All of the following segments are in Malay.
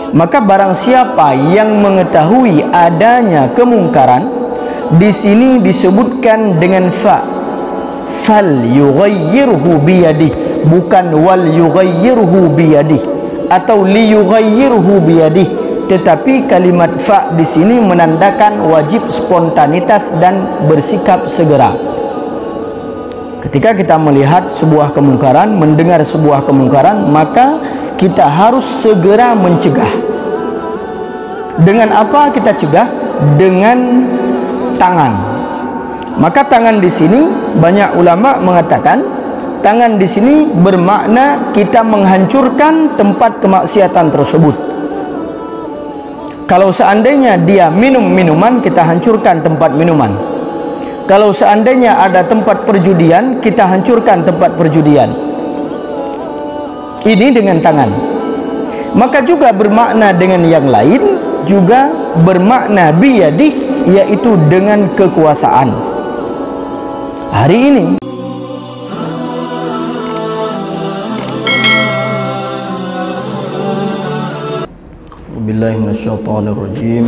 Maka barang siapa yang mengetahui adanya kemungkaran, di sini disebutkan dengan fal yughayyirhu biyadih, bukan wal yughayyirhu biyadih atau li yughayyirhu biyadih, tetapi kalimat fa di sini menandakan wajib spontanitas dan bersikap segera. Ketika kita melihat sebuah kemungkaran, mendengar sebuah kemungkaran, maka kita harus segera mencegah. Dengan apa kita cegah? Dengan tangan. Maka tangan di sini banyak ulama mengatakan tangan di sini bermakna kita menghancurkan tempat kemaksiatan tersebut. Kalau seandainya dia minum minuman, kita hancurkan tempat minuman. Kalau seandainya ada tempat perjudian, kita hancurkan tempat perjudian. Ini dengan tangan. Maka juga bermakna dengan yang lain, juga bermakna biyadih, yaitu dengan kekuasaan. Hari ini Billahi minasyaitonirrajim.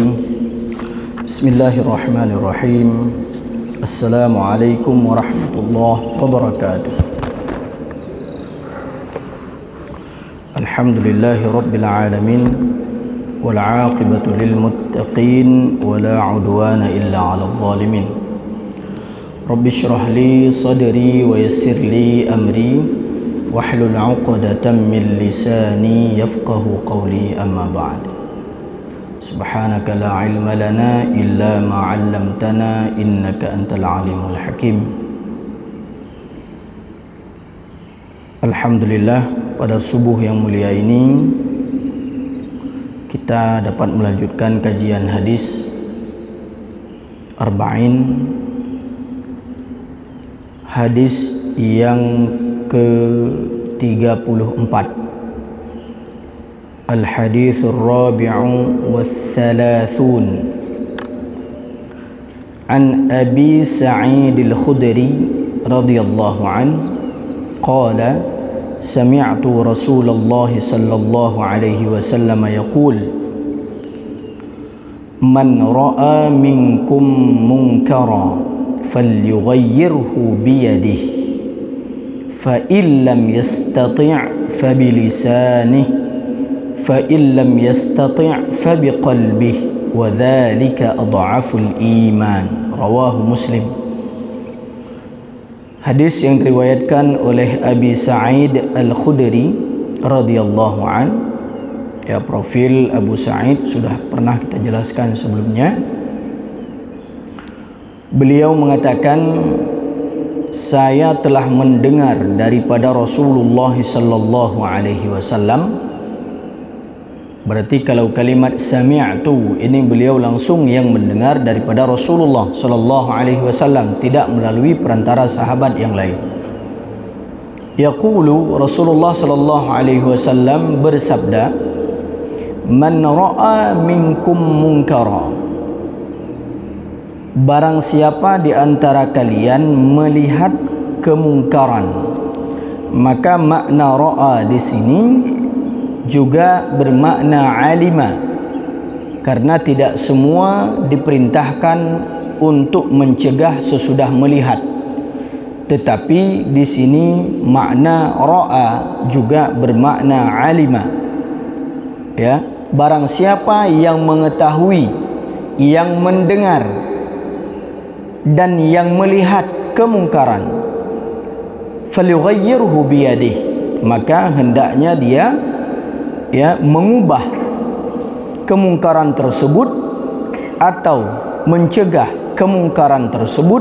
Bismillahirrahmanirrahim. Assalamualaikum warahmatullahi wabarakatuh. Alhamdulillahi rabbil alamin, wal 'aqibatu lil muttaqin, wa la 'udwana illa 'alal zalimin. Rabbi shrah li sadri wa yassir li amri wahlul 'uqdatam min lisani yafqahu qawli, amma ba'd. Subhanaka la ilma lana illa ma 'allamtana innaka antal alimul hakim. Alhamdulillah, pada subuh yang mulia ini kita dapat melanjutkan kajian hadis Arba'in, hadis yang ke-34. Al-hadithur rabi'u wath-thalathun an Abi Sa'id al-Khudri radhiyallahu anhu qala sami'tu Rasulullah sallallahu alaihi wasallam yaqul man ra'a minkum munkara falyughayyirhu biyadihi fa illam yastati' fa bilisanihi fa illam yastati' fa biqalbihi wa dhalika adhaful iman. Rawahu Muslim. Hadis yang diriwayatkan oleh Abi Sa'id Al-Khudri radhiyallahu an. Ya, profil Abu Sa'id sudah pernah kita jelaskan sebelumnya. Beliau mengatakan, saya telah mendengar daripada Rasulullah sallallahu alaihi wasallam. Berarti kalau kalimat sami'tu ini beliau langsung yang mendengar daripada Rasulullah sallallahu alaihi wasallam, tidak melalui perantara sahabat yang lain. Yaqulu, Rasulullah sallallahu alaihi wasallam bersabda, man ra'a minkum munkara, barang siapa di antara kalian melihat kemungkaran. Maka makna ra'a di sini juga bermakna alima, karena tidak semua diperintahkan untuk mencegah sesudah melihat, tetapi di sini makna ra'a juga bermakna alima. Ya, barang siapa yang mengetahui, yang mendengar dan yang melihat kemungkaran, falyughayyirhu biyadihi, maka hendaknya dia mengubah kemungkaran tersebut atau mencegah kemungkaran tersebut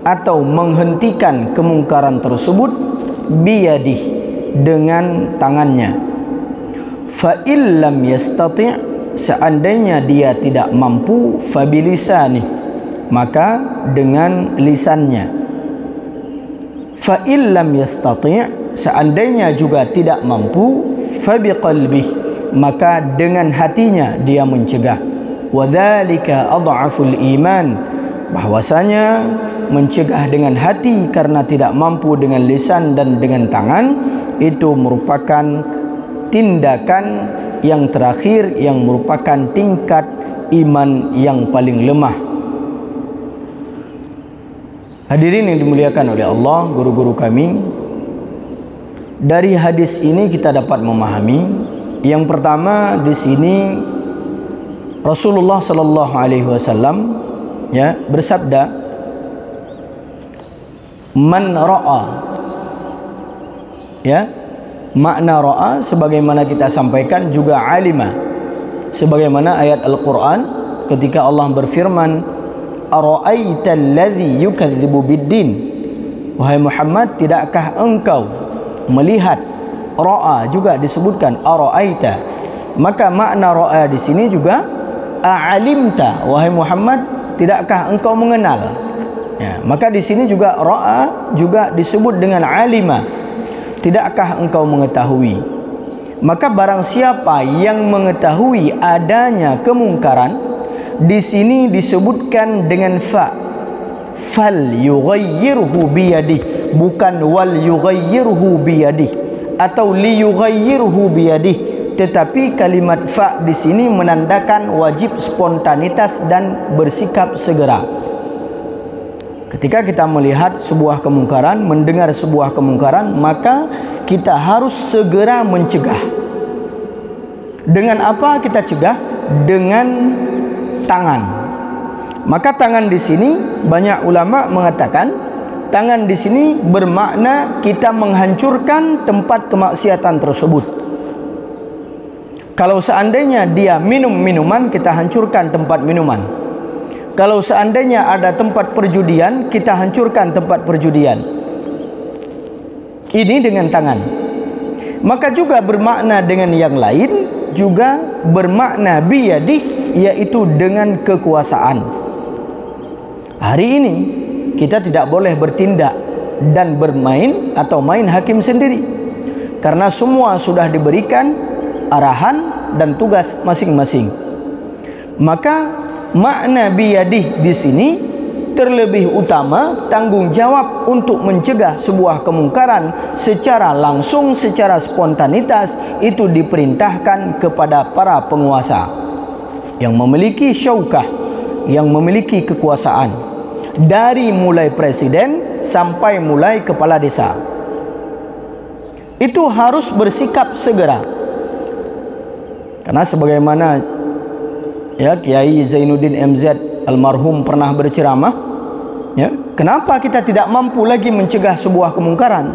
atau menghentikan kemungkaran tersebut biyadih, dengan tangannya. Fa illam yastati', seandainya dia tidak mampu, fa bilisani, maka dengan lisannya. Fa illam yastati', seandainya juga tidak mampu, fa biqalbih, maka dengan hatinya dia mencegah. Wa dzalika adhaful iman, bahwasanya mencegah dengan hati karena tidak mampu dengan lisan dan dengan tangan itu merupakan tindakan yang terakhir yang merupakan tingkat iman yang paling lemah. Hadirin yang dimuliakan oleh Allah, guru-guru kami, dari hadis ini kita dapat memahami yang pertama di sini Rasulullah sallallahu alaihi wasallam bersabda, man ra'a, makna ra'a sebagaimana kita sampaikan juga alima, sebagaimana ayat Al-Quran ketika Allah berfirman, ara'aita alladhi yukadzibu biddin, wahai Muhammad, tidakkah engkau melihat? Ra'a juga disebutkan ara'aita, maka makna ra'a di sini juga a'alimta, wahai Muhammad, tidakkah engkau mengenal? Maka di sini juga ra'a juga disebut dengan alima, tidakkah engkau mengetahui? Maka barang siapa yang mengetahui adanya kemungkaran, di sini disebutkan dengan fal yughayyirhu biyadih, bukan wal yughayyirhu biyadih atau li yughayyirhu biyadih, tetapi kalimat fa di sini menandakan wajib spontanitas dan bersikap segera. Ketika kita melihat sebuah kemungkaran, mendengar sebuah kemungkaran, maka kita harus segera mencegah. Dengan apa kita cegah? Dengan tangan. Maka tangan di sini banyak ulama mengatakan tangan di sini bermakna kita menghancurkan tempat kemaksiatan tersebut. Kalau seandainya dia minum minuman, kita hancurkan tempat minuman. Kalau seandainya ada tempat perjudian, kita hancurkan tempat perjudian. Ini dengan tangan. Maka juga bermakna dengan yang lain, juga bermakna biyadih, yaitu dengan kekuasaan. Hari ini kita tidak boleh bertindak dan bermain atau main hakim sendiri, karena semua sudah diberikan arahan dan tugas masing-masing. Maka makna biyadih di sini terlebih utama tanggung jawab untuk mencegah sebuah kemungkaran secara langsung, secara spontanitas, itu diperintahkan kepada para penguasa yang memiliki syaukah, yang memiliki kekuasaan, dari mulai presiden sampai mulai kepala desa. Itu harus bersikap segera, karena sebagaimana Kiai Zainuddin MZ almarhum pernah berceramah, kenapa kita tidak mampu lagi mencegah sebuah kemungkaran?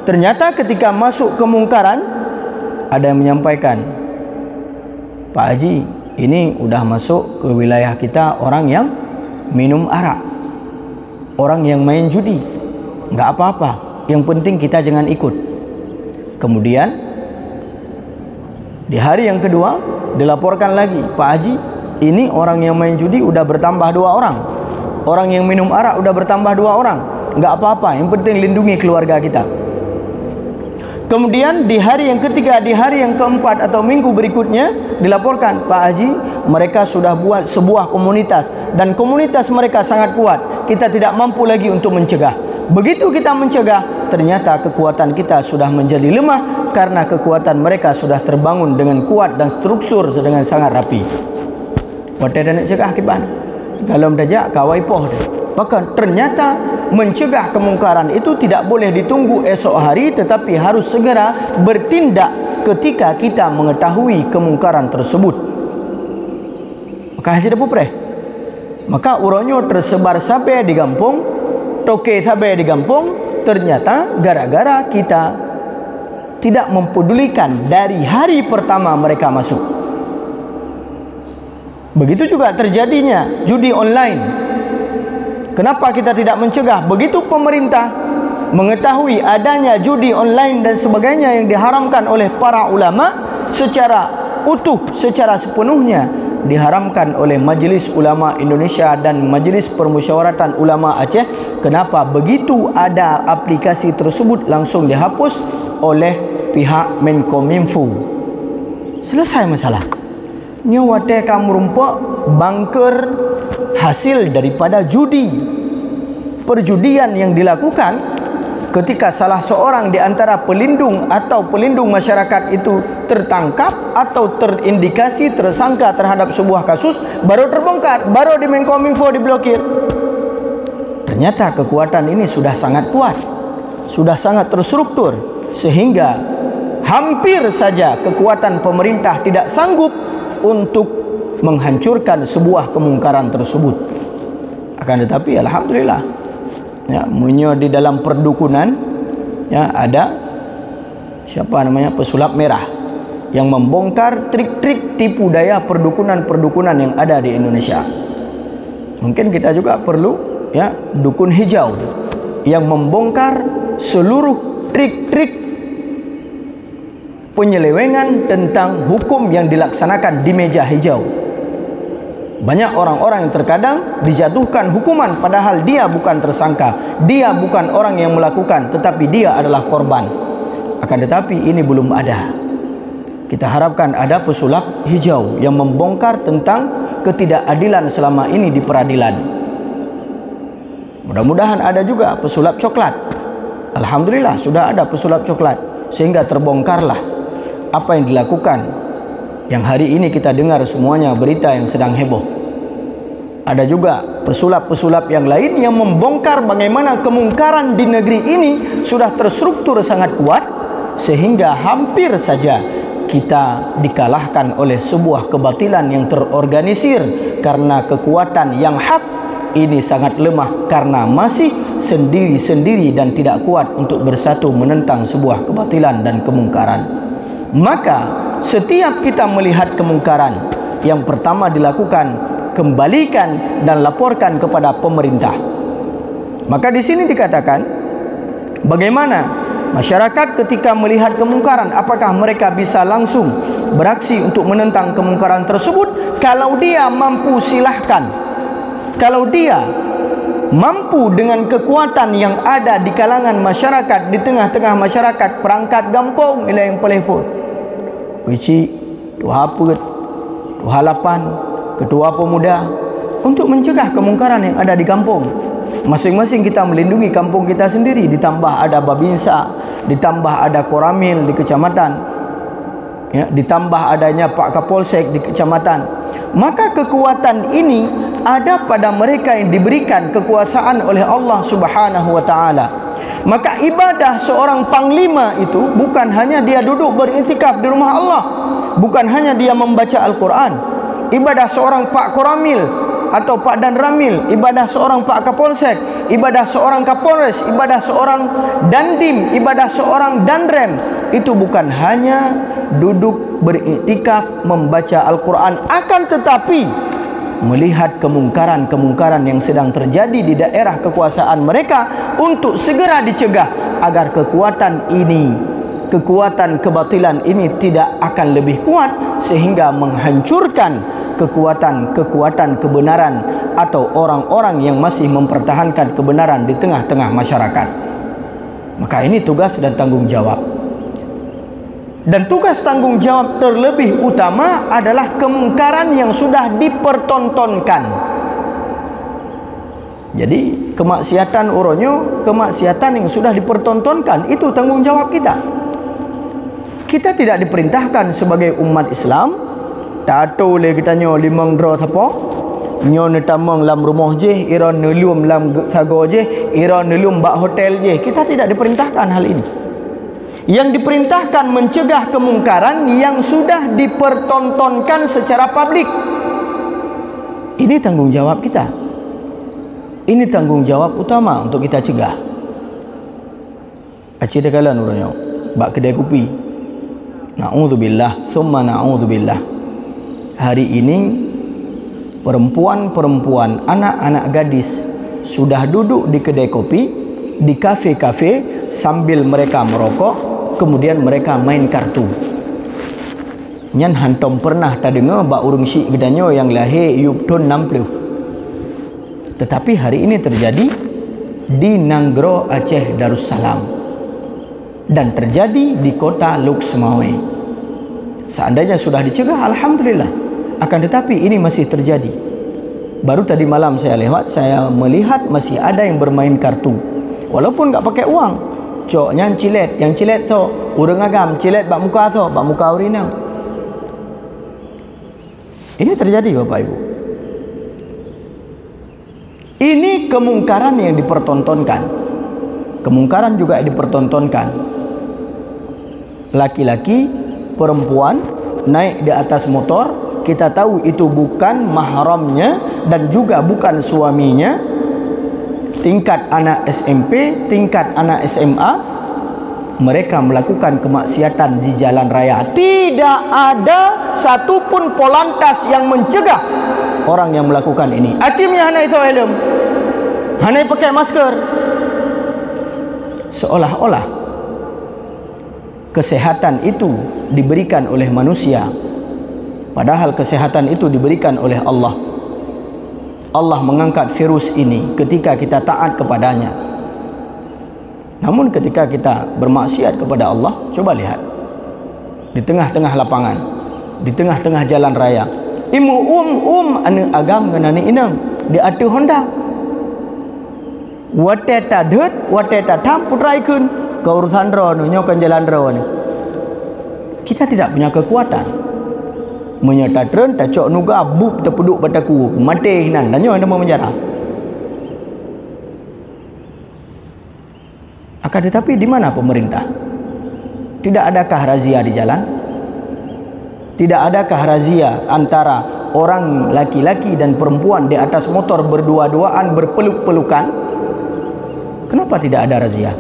Ternyata ketika masuk kemungkaran, ada yang menyampaikan, Pak Haji, ini udah masuk ke wilayah kita orang yang minum arak, orang yang main judi, nggak apa-apa, yang penting kita jangan ikut. Kemudian di hari yang kedua dilaporkan lagi, Pak Haji, ini orang yang main judi udah bertambah 2 orang, orang yang minum arak udah bertambah 2 orang, nggak apa-apa, yang penting lindungi keluarga kita. Kemudian di hari yang ketiga, di hari yang keempat atau minggu berikutnya dilaporkan, Pak Haji, mereka sudah buat sebuah komunitas dan komunitas mereka sangat kuat, kita tidak mampu lagi untuk mencegah. Begitu kita mencegah, ternyata kekuatan kita sudah menjadi lemah karena kekuatan mereka sudah terbangun dengan kuat dan struktur dengan sangat rapi. Wadah nak cegah akibat kalau mendadak kawai poh dia. Maka ternyata mencegah kemungkaran itu tidak boleh ditunggu esok hari, tetapi harus segera bertindak ketika kita mengetahui kemungkaran tersebut. Maka hasil pupreh, maka uronyo tersebar sampai di kampung, toke sampai di kampung. Ternyata gara-gara kita tidak mempedulikan dari hari pertama mereka masuk. Begitu juga terjadinya judi online. Kenapa kita tidak mencegah? Begitu pemerintah mengetahui adanya judi online dan sebagainya yang diharamkan oleh para ulama secara utuh, secara sepenuhnya diharamkan oleh Majelis Ulama Indonesia dan Majelis Permusyawaratan Ulama Aceh. Kenapa? Begitu ada aplikasi tersebut langsung dihapus oleh pihak Menkominfo. Selesai masalah. Nyawate kamu rumpok bangker hasil daripada judi, perjudian yang dilakukan ketika salah seorang di antara pelindung atau pelindung masyarakat itu tertangkap atau terindikasi tersangka terhadap sebuah kasus, baru terbongkar, baru di Menkominfo diblokir. Ternyata kekuatan ini sudah sangat kuat, sudah sangat terstruktur, sehingga hampir saja kekuatan pemerintah tidak sanggup untuk menghancurkan sebuah kemungkaran tersebut. Akan tetapi alhamdulillah, ya, munyo di dalam perdukunan, ya, ada siapa namanya, pesulap merah yang membongkar trik-trik tipu daya perdukunan-perdukunan yang ada di Indonesia. Mungkin kita juga perlu, ya, dukun hijau yang membongkar seluruh trik-trik penyelewengan tentang hukum yang dilaksanakan di meja hijau. Banyak orang-orang yang terkadang dijatuhkan hukuman padahal dia bukan tersangka, dia bukan orang yang melakukan, tetapi dia adalah korban. Akan tetapi ini belum ada. Kita harapkan ada pesulap hijau yang membongkar tentang ketidakadilan selama ini di peradilan. Mudah-mudahan ada juga pesulap coklat. Alhamdulillah sudah ada pesulap coklat, sehingga terbongkarlah apa yang dilakukan, yang hari ini kita dengar semuanya berita yang sedang heboh. Ada juga pesulap-pesulap yang lain yang membongkar bagaimana kemungkaran di negeri ini sudah terstruktur sangat kuat, sehingga hampir saja kita dikalahkan oleh sebuah kebatilan yang terorganisir, karena kekuatan yang hak ini sangat lemah karena masih sendiri-sendiri dan tidak kuat untuk bersatu menentang sebuah kebatilan dan kemungkaran. Maka setiap kita melihat kemungkaran, yang pertama dilakukan, kembalikan dan laporkan kepada pemerintah. Maka di sini dikatakan bagaimana masyarakat ketika melihat kemungkaran, apakah mereka bisa langsung beraksi untuk menentang kemungkaran tersebut? Kalau dia mampu, silahkan. Kalau dia mampu dengan kekuatan yang ada di kalangan masyarakat, di tengah-tengah masyarakat, perangkat gampong ialah yang telefon, kunci Tuha Pet, Tuha Lapan, Ketua Pemuda, untuk mencegah kemungkaran yang ada di kampung. Masing-masing kita melindungi kampung kita sendiri, ditambah ada Babinsa, ditambah ada Koramil di kecamatan, ya, ditambah adanya Pak Kapolsek di kecamatan. Maka kekuatan ini ada pada mereka yang diberikan kekuasaan oleh Allah Subhanahu wa taala. Maka ibadah seorang panglima itu bukan hanya dia duduk beriktikaf di rumah Allah, bukan hanya dia membaca Al-Quran. Ibadah seorang Pak Koramil atau Pak Danramil, ibadah seorang Pak Kapolsek, ibadah seorang Kapolres, ibadah seorang Dandim, ibadah seorang Danrem, itu bukan hanya duduk beriktikaf membaca Al-Quran, akan tetapi melihat kemungkaran-kemungkaran yang sedang terjadi di daerah kekuasaan mereka untuk segera dicegah agar kekuatan ini, kekuatan kebatilan ini tidak akan lebih kuat sehingga menghancurkan kekuatan-kekuatan kebenaran atau orang-orang yang masih mempertahankan kebenaran di tengah-tengah masyarakat. Maka ini tugas dan tanggung jawab. Dan tugas tanggung jawab terlebih utama adalah kemungkaran yang sudah dipertontonkan. Jadi kemaksiatan uronyo, kemaksiatan yang sudah dipertontonkan, itu tanggung jawab kita. Kita tidak diperintahkan sebagai umat Islam tato le kita nyo limang dro apa nyo netamang lam rumah je, ira nelum lam sago je, ira nelum bak hotel je. Kita tidak diperintahkan hal ini. Yang diperintahkan mencegah kemungkaran yang sudah dipertontonkan secara publik. Ini tanggung jawab kita. Ini tanggung jawab utama untuk kita cegah. Acih dekalan orangnya bak kedai kopi. Na'udzubillah, summa na'udzubillah. Hari ini perempuan-perempuan, anak-anak gadis sudah duduk di kedai kopi, di kafe-kafe sambil mereka merokok, kemudian mereka main kartu. Nyan hantom pernah tak dengar bak urung syik gedanyo yang lahir yup tahun 60. Tetapi hari ini terjadi di Nanggro, Aceh Darussalam, dan terjadi di kota Luk Semawe. Seandainya sudah dicegah, alhamdulillah. Akan tetapi ini masih terjadi. Baru tadi malam saya lewat, saya melihat masih ada yang bermain kartu. Walaupun nggak pakai uang, coknya yang cilet tu urang agam cilet bak muka tu, bak muka urina. Ini terjadi Bapak Ibu. Ini kemungkaran yang dipertontonkan. Kemungkaran juga dipertontonkan. Laki-laki, perempuan naik di atas motor, kita tahu itu bukan mahramnya dan juga bukan suaminya. Tingkat anak SMP, tingkat anak SMA, mereka melakukan kemaksiatan di jalan raya. Tidak ada satupun polantas yang mencegah orang yang melakukan ini. Acimnya hanai so helm, hanai pakai masker. Seolah-olah kesehatan itu diberikan oleh manusia, padahal kesehatan itu diberikan oleh Allah. Allah mengangkat virus ini ketika kita taat kepadanya. Namun ketika kita bermaksiat kepada Allah, coba lihat di tengah-tengah lapangan, di tengah-tengah jalan raya, anu agam ngenani inang di atu Honda wate tadet wate tatam putrai kun keurusan ron nyokan jalan ron. Kita tidak punya kekuatan menyetatren tacok nuga bub terpeduk bataku mati nan danyo anda mau menjara. Akan tetapi di mana pemerintah? Tidak adakah razia di jalan? Tidak adakah razia antara orang laki-laki dan perempuan di atas motor berdua-duaan berpeluk-pelukan? Kenapa tidak ada razia?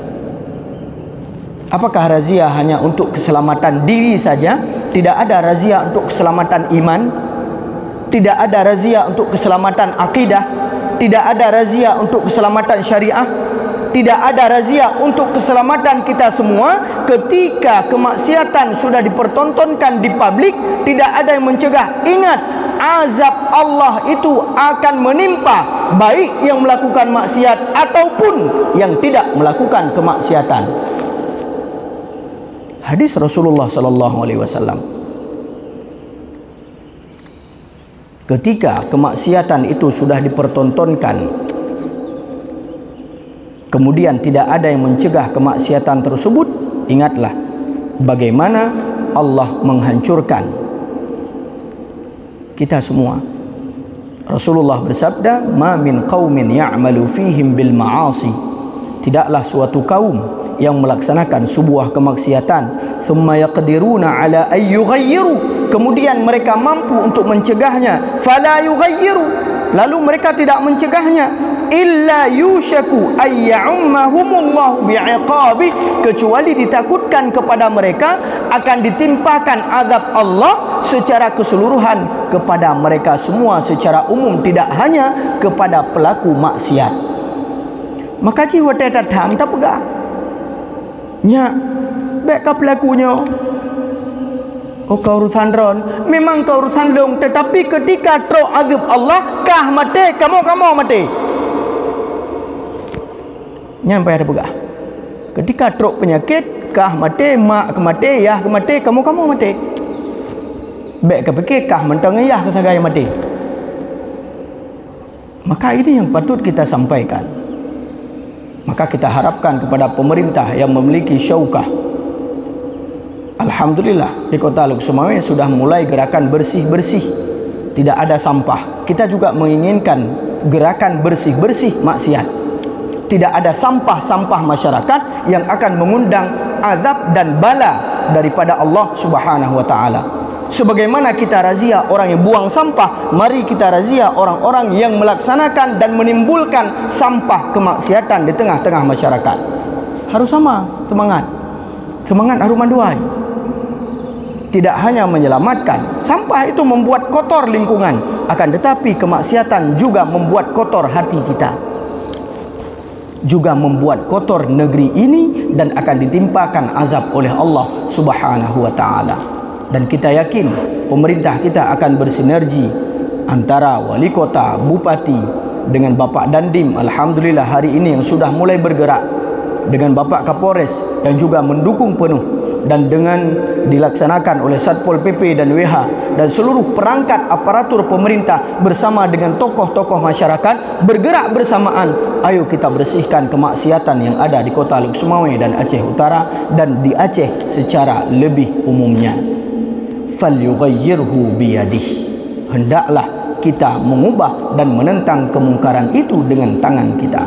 Apakah razia hanya untuk keselamatan diri saja? Tidak ada razia untuk keselamatan iman? Tidak ada razia untuk keselamatan akidah? Tidak ada razia untuk keselamatan syariah? Tidak ada razia untuk keselamatan kita semua? Ketika kemaksiatan sudah dipertontonkan di publik, tidak ada yang mencegah. Ingat, azab Allah itu akan menimpa baik yang melakukan maksiat ataupun yang tidak melakukan kemaksiatan. Hadis Rasulullah sallallahu alaihi wasallam. Ketika kemaksiatan itu sudah dipertontonkan, kemudian tidak ada yang mencegah kemaksiatan tersebut, ingatlah bagaimana Allah menghancurkan kita semua. Rasulullah bersabda, "Ma min qaumin ya'malu fihim bil ma'asi." Tidaklah suatu kaum yang melaksanakan sebuah kemaksiatan, thumma yaqdiruna ala ay yughayyiru, kemudian mereka mampu untuk mencegahnya, fala yughayyiru, lalu mereka tidak mencegahnya, illa yushaku ay ya'ummahumullahu bi'iqabi, kecuali ditakutkan kepada mereka akan ditimpakan azab Allah secara keseluruhan kepada mereka semua secara umum, tidak hanya kepada pelaku maksiat. Maka jiwa tak tham tak pegah nya baik kau pelakunya. Oh, kau urusan ron, memang kau urusan long, tetapi ketika teruk azab Allah, kah mati kamu mati. Nyampai ada pegah. Ketika teruk penyakit, kah mati, mak ke mati, yah ke mati, kamu mati. Baik ke fikir kah mentang yah ke sagai mati. Maka ini yang patut kita sampaikan. Maka kita harapkan kepada pemerintah yang memiliki syaukah. Alhamdulillah di Kota Luk Sumawe sudah mulai gerakan bersih-bersih, tidak ada sampah. Kita juga menginginkan gerakan bersih-bersih maksiat. Tidak ada sampah-sampah masyarakat yang akan mengundang azab dan bala daripada Allah Subhanahu wa taala. Sebagaimana kita razia orang yang buang sampah, mari kita razia orang-orang yang melaksanakan dan menimbulkan sampah kemaksiatan di tengah-tengah masyarakat. Harus sama semangat. Semangat harumanduai. Tidak hanya menyelamatkan, sampah itu membuat kotor lingkungan, akan tetapi kemaksiatan juga membuat kotor hati kita, juga membuat kotor negeri ini, dan akan ditimpakan azab oleh Allah Subhanahu wa taala. Dan kita yakin pemerintah kita akan bersinergi antara wali kota, bupati dengan Bapak Dandim, alhamdulillah hari ini yang sudah mulai bergerak, dengan Bapak Kapolres yang juga mendukung penuh, dan dengan dilaksanakan oleh Satpol PP dan WH dan seluruh perangkat aparatur pemerintah bersama dengan tokoh-tokoh masyarakat bergerak bersamaan. Ayo kita bersihkan kemaksiatan yang ada di kota Luk Sumawai dan Aceh Utara dan di Aceh secara lebih umumnya. Falyughayyirhu biyadihi. Hendaklah kita mengubah dan menentang kemungkaran itu dengan tangan kita.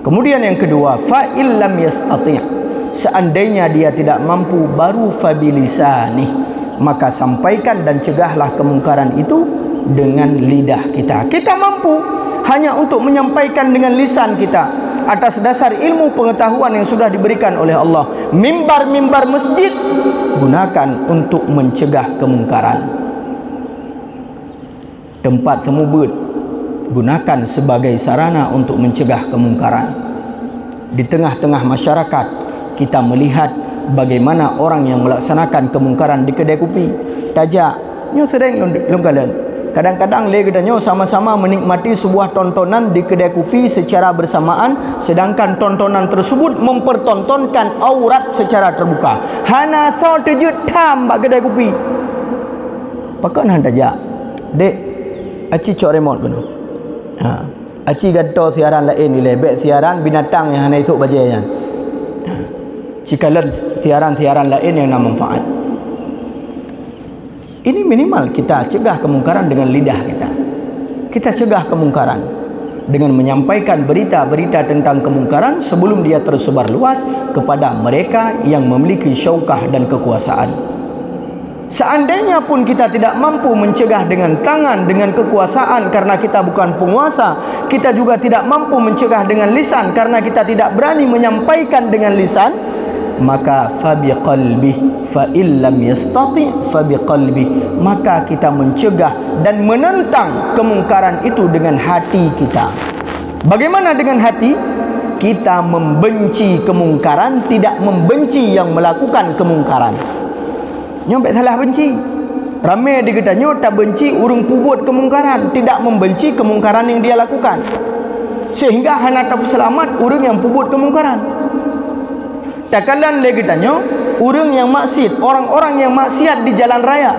Kemudian yang kedua, fa illam yastati', seandainya dia tidak mampu, baru fabilisanih, maka sampaikan dan cegahlah kemungkaran itu dengan lidah kita. Kita mampu hanya untuk menyampaikan dengan lisan kita atas dasar ilmu pengetahuan yang sudah diberikan oleh Allah. Mimbar-mimbar masjid gunakan untuk mencegah kemungkaran. Tempat semubut gunakan sebagai sarana untuk mencegah kemungkaran. Di tengah-tengah masyarakat kita melihat bagaimana orang yang melaksanakan kemungkaran di kedai kopi. Tajak nyo sering longgalan. Kadang-kadang le kita nyo sama-sama menikmati sebuah tontonan di kedai kopi secara bersamaan, sedangkan tontonan tersebut mempertontonkan aurat secara terbuka. Hana so tujut tam bak kedai kopi. Pakon han tajak. Dek, aci cok remote kono. Aci gato siaran lain ni lebek siaran binatang yang hana itu bajanya. Cikalan siaran-siaran lain yang nak manfaat. Ini minimal kita cegah kemungkaran dengan lidah kita. Kita cegah kemungkaran dengan menyampaikan berita-berita tentang kemungkaran sebelum dia tersebar luas kepada mereka yang memiliki syaukah dan kekuasaan. Seandainya pun kita tidak mampu mencegah dengan tangan, dengan kekuasaan karena kita bukan penguasa, kita juga tidak mampu mencegah dengan lisan karena kita tidak berani menyampaikan dengan lisan, maka fabiqalbih, fa illam yastati fabiqalbih, maka kita mencegah dan menentang kemungkaran itu dengan hati kita. Bagaimana dengan hati? Kita membenci kemungkaran, tidak membenci yang melakukan kemungkaran. Nyampe salah benci. Ramai di kita nyo tak benci urung pubut kemungkaran, tidak membenci kemungkaran yang dia lakukan. Sehingga hana tak selamat urung yang pubut kemungkaran. Takalan le kita nyo urung yang maksiat, orang-orang yang maksiat di jalan raya.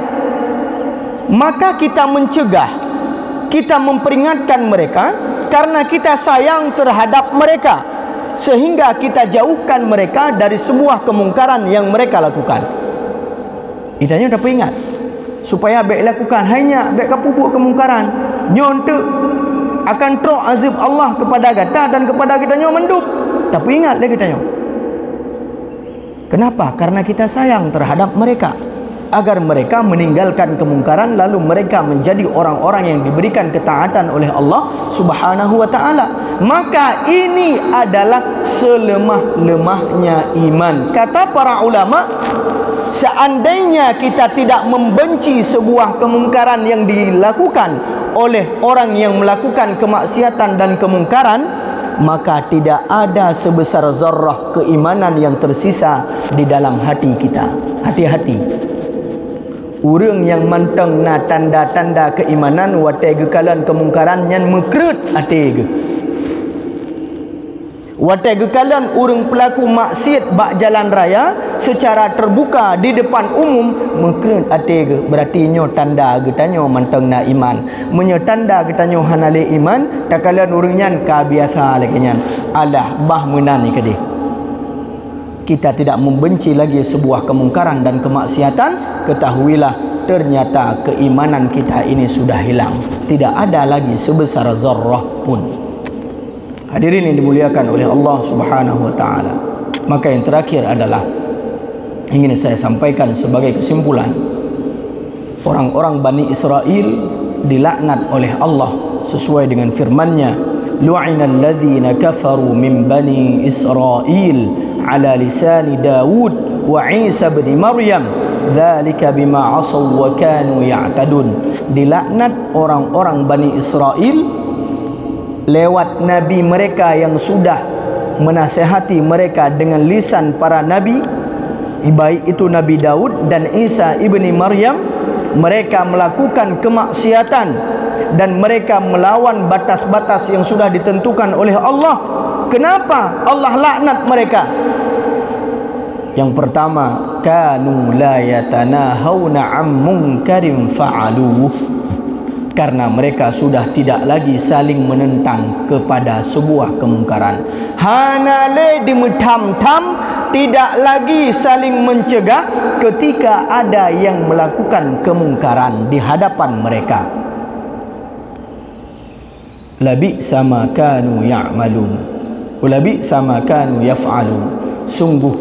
Maka kita mencegah, kita memperingatkan mereka karena kita sayang terhadap mereka, sehingga kita jauhkan mereka dari sebuah kemungkaran yang mereka lakukan. Itanya dapat ingat supaya baik lakukan hanya baik kapubuk kemungkaran nyontek akan trok azab Allah kepada kita dan kepada kita nyo mendup. Tapi ingat lagi kita nyo. Kenapa? Karena kita sayang terhadap mereka agar mereka meninggalkan kemungkaran lalu mereka menjadi orang-orang yang diberikan ketaatan oleh Allah Subhanahu wa taala. Maka ini adalah selemah-lemahnya iman. Kata para ulama, seandainya kita tidak membenci sebuah kemungkaran yang dilakukan oleh orang yang melakukan kemaksiatan dan kemungkaran, maka tidak ada sebesar zarrah keimanan yang tersisa di dalam hati kita. Hati-hati. Orang yang manteng na tanda-tanda keimanan watai gekalan kemungkaran yang mekrut hati ge. Watai gekalan orang pelaku maksiat bak jalan raya secara terbuka di depan umum mekrut hati ge. Berarti nyo tanda ge tanyo manteng na iman. Menyo tanda ge tanyo hanale iman, takalan orang nyan ka biasa lagi nyan. Alah bah menani ke dia. Kita tidak membenci lagi sebuah kemungkaran dan kemaksiatan, ketahuilah ternyata keimanan kita ini sudah hilang. Tidak ada lagi sebesar zarrah pun. Hadirin yang dimuliakan oleh Allah Subhanahu wa taala. Maka yang terakhir adalah ingin saya sampaikan sebagai kesimpulan. Orang-orang Bani Israel dilaknat oleh Allah sesuai dengan firman-Nya, lu'inal ladzina kafaru min bani Israel ala lisani Daud wa Isa bin Maryam dzalika bima asaw wa kanu ya'tadun. Dilaknat orang-orang Bani Israel lewat nabi mereka yang sudah menasihati mereka dengan lisan para nabi, baik itu Nabi Daud dan Isa ibni Maryam. Mereka melakukan kemaksiatan dan mereka melawan batas-batas yang sudah ditentukan oleh Allah. Kenapa Allah laknat mereka? Yang pertama, kanu la yatanahawna 'an munkarin fa'aluhu, karena mereka sudah tidak lagi saling menentang kepada sebuah kemungkaran. Hanale dimetam-tam, tidak lagi saling mencegah ketika ada yang melakukan kemungkaran di hadapan mereka. Labi sama kanu ya'malun, labi sama kanu yaf'alun. Sungguh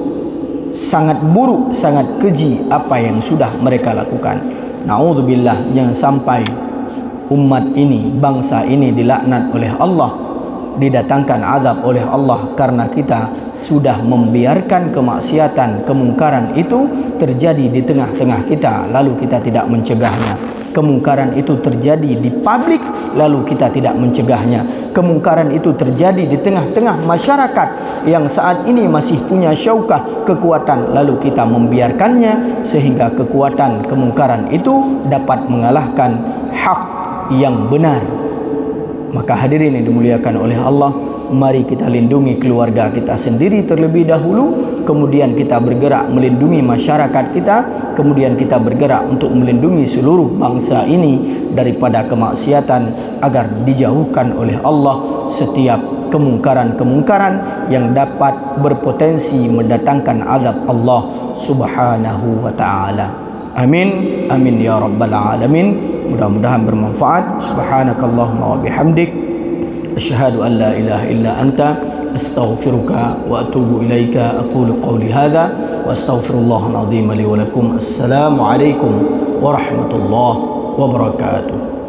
sangat buruk, sangat keji apa yang sudah mereka lakukan. Na'udzubillah, jangan sampai umat ini, bangsa ini dilaknat oleh Allah, didatangkan azab oleh Allah karena kita sudah membiarkan kemaksiatan, kemungkaran itu terjadi di tengah-tengah kita, lalu kita tidak mencegahnya. Kemungkaran itu terjadi di publik, lalu kita tidak mencegahnya. Kemungkaran itu terjadi di tengah-tengah masyarakat yang saat ini masih punya syaukah, kekuatan, lalu kita membiarkannya sehingga kekuatan kemungkaran itu dapat mengalahkan hak yang benar. Maka hadirin yang dimuliakan oleh Allah, mari kita lindungi keluarga kita sendiri terlebih dahulu, kemudian kita bergerak melindungi masyarakat kita, kemudian kita bergerak untuk melindungi seluruh bangsa ini daripada kemaksiatan agar dijauhkan oleh Allah setiap kemungkaran-kemungkaran yang dapat berpotensi mendatangkan azab Allah Subhanahu wa taala. Amin, amin ya rabbal alamin. Mudah-mudahan bermanfaat. Subhanakallahumma wa bihamdik, asyhadu an la ilaha illa anta, astaghfiruka wa atubu ilaika. Aqulu qawli hadha wa astaghfirullahal azim li wa lakum. Assalamu alaikum warahmatullahi wabarakatuh.